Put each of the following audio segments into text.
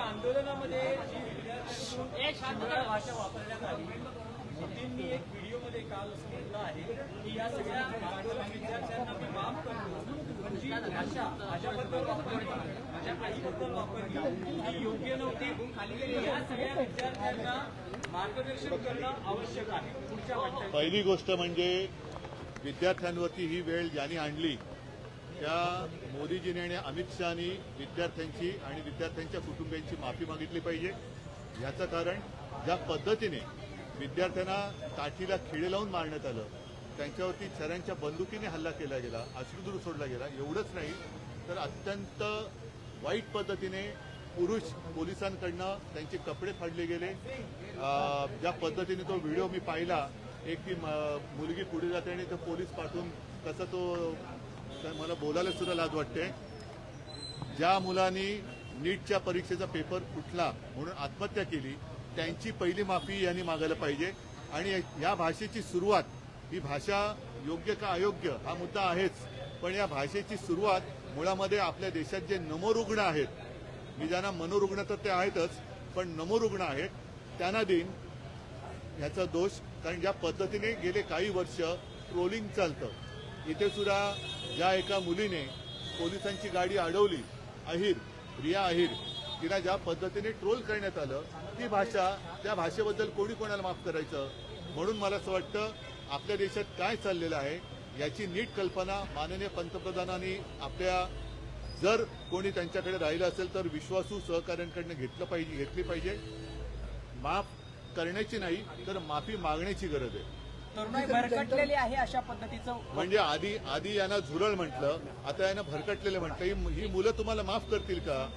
आंदोलनामध्ये जी विद्यार्थ्यांकडून एक शिवराळ भाषा वापरण्यात आली, मोदींनी एक व्हिडिओमध्ये काल असं म्हटलं आहे की या सगळ्या आंदोलन विद्यार्थ्यांना मी माफ करतो, पण जी भाषा माझ्याबद्दल वापरली, माझ्या आईबद्दल वापरली ही योग्य नव्हती. या सगळ्या विद्यार्थ्यांना मार्गदर्शन करणं आवश्यक आहे. पुढच्या वाटतं पहिली गोष्ट म्हणजे विद्यार्थ्यांवरती ही वेळ ज्यांनी आणली त्या मोदीजींनी आणि अमित शहानी विद्यार्थ्यांची आणि विद्यार्थ्यांच्या कुटुंबियांची माफी मागितली पाहिजे. याचं कारण ज्या पद्धतीने विद्यार्थ्यांना काठीला खिळे लावून मारण्यात आलं, त्यांच्यावरती छऱ्यांच्या बंदुकीने हल्ला केला गेला, अश्रुधूर सोडला गेला, एवढंच नाही तर अत्यंत वाईट पद्धतीने पुरुष पोलिसांकडनं त्यांचे कपडे फाडले गेले. ज्या पद्धतीने तो व्हिडिओ मी पाहिला, एक ती मुलगी पुढे जाते आणि तो पोलीस पाठवून तसं तो मला बोलायला सुद्धा लाज वाटते. ज्या मुलांनी नीटच्या परीक्षेचा पेपर फुटला म्हणून आत्महत्या केली त्यांची पहिली माफी यांनी मागायला पाहिजे. आणि या भाषेची सुरुवात, ही भाषा योग्य का अयोग्य हा मुद्दा आहेच, पण या भाषेची सुरुवात मुळामध्ये आपल्या देशात जे नमोरुग्ण आहेत, मी ज्यांना मनोरुग्ण तर ते आहेतच, पण नमोरुग्ण आहेत त्यांना देईन ह्याचा दोष. कारण ज्या पद्धतीने गेले काही वर्ष ट्रोलिंग चालतं, इथे सुद्धा ज्या एका मुलीने पोलिसांची गाडी अडवली, रिया अहिर, तिला ज्या पद्धतीने ट्रोल करण्यात आलं, ती भाषा, त्या भाषेबद्दल कोणी कोणाला माफ करायचं. म्हणून मला असं वाटतं आपल्या देशात काय चाललेलं आहे याची नीट कल्पना माननीय पंतप्रधानांनी आपल्या, जर कोणी त्यांच्याकडे राहिलं असेल तर विश्वासू सहकाऱ्यांकडनं घेतली पाहिजे. माफ करण्याची नाही तर माफी मागण्याची गरज आहे. तरुणाई भरकटलेली आहे अशा पद्धतीचं, म्हणजे आधी यांना झुरळ म्हटलं, आता यांना भरकटलेलं म्हटलं. ही मुलं तुम्हाला माफ करतील का?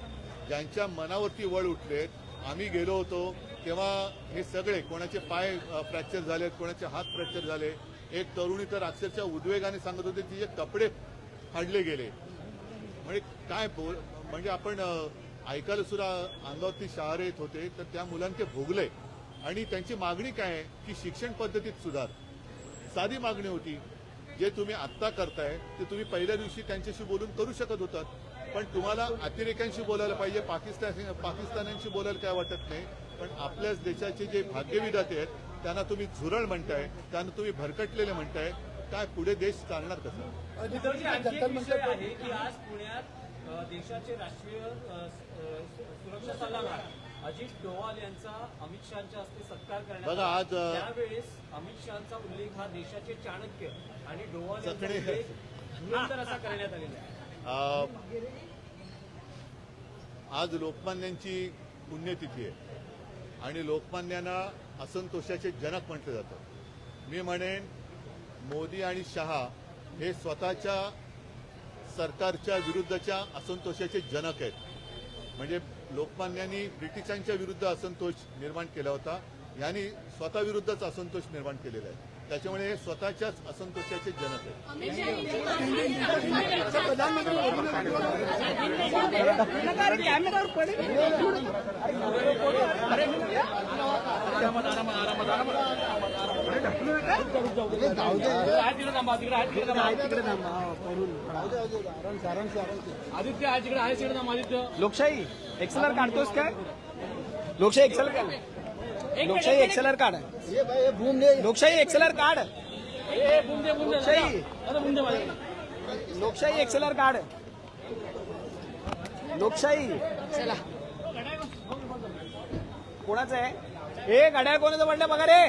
ज्यांच्या मनावरती वळ उठलेत. आम्ही गेलो होतो तेव्हा हे सगळे, कोणाचे पाय फ्रॅक्चर झालेत, कोणाचे हात फ्रॅक्चर झाले. एक तरुणी तर अक्षरशः उद्वेगाने सांगत होते तिचे कपडे फाडले गेले. म्हणजे काय म्हणजे आपण ऐकायला सुद्धा अंगावरती शहारे येत होते. तर त्या मुलांचे भोगले आणि त्यांची मागणी काय आहे की शिक्षण पद्धतीत सुधार. साधी मागणी होती. जे तुम्ही आत्ता करताय ते तुम्ही पहिल्या दिवशी त्यांच्याशी बोलून करू शकत होतात, पण तुम्हाला अतिरेक्यांशी बोलायला पाहिजे, पाकिस्तान्यांशी बोलायला काय वाटत नाही. पण आपल्याच देशाचे जे भाग्यविधाते आहेत त्यांना तुम्ही झुरळ म्हणताय, त्यांना तुम्ही भरकटलेले म्हणताय. काय पुढे देश चालणार कसं? विषय आहे की आज पुण्यात देशाचे राष्ट्रीय सुरक्षा सल्लागार अजित डोवाल यांचा अमित शहाच्या हस्ते सत्कार करण्यात बघा. आज त्यावेळेस अमित शहाचा उल्लेख हा देशाचे चाणक्य आणि डोवाल यांचा उल्लेख धुरंधर असा करण्यात आलेला आहे. आज लोकमान्यांची पुण्यतिथी आहे आणि लोकमान्यांना असंतोषाचे जनक म्हटलं जातं. मी म्हणेन मोदी आणि शहा हे स्वतःच्या सरकारच्या विरुद्धच्या असंतोषाचे जनक आहेत. म्हणजे लोकमान्यांनी ब्रिटिशांच्या विरुद्ध असंतोष निर्माण केला होता, यांनी स्वतःविरुद्धच असंतोष निर्माण केलेला आहे. त्याच्यामुळे हे स्वतःच्याच असंतोषाचे जनक आहेत. आदित्य आज इकडे आहे ना आदित्य. लोकशाही एक्सेलर काढतोस काय? लोकशाही एक्सेलर काढ. लोकशाही एक्सेलर काढ. लोकशाही एक्सेलर काढ. लोकशाही एक्सेलर काढ. लोकशाही चला कोणाचं आहे हे? घड्याळ कोणाचं पडलं बघा रे.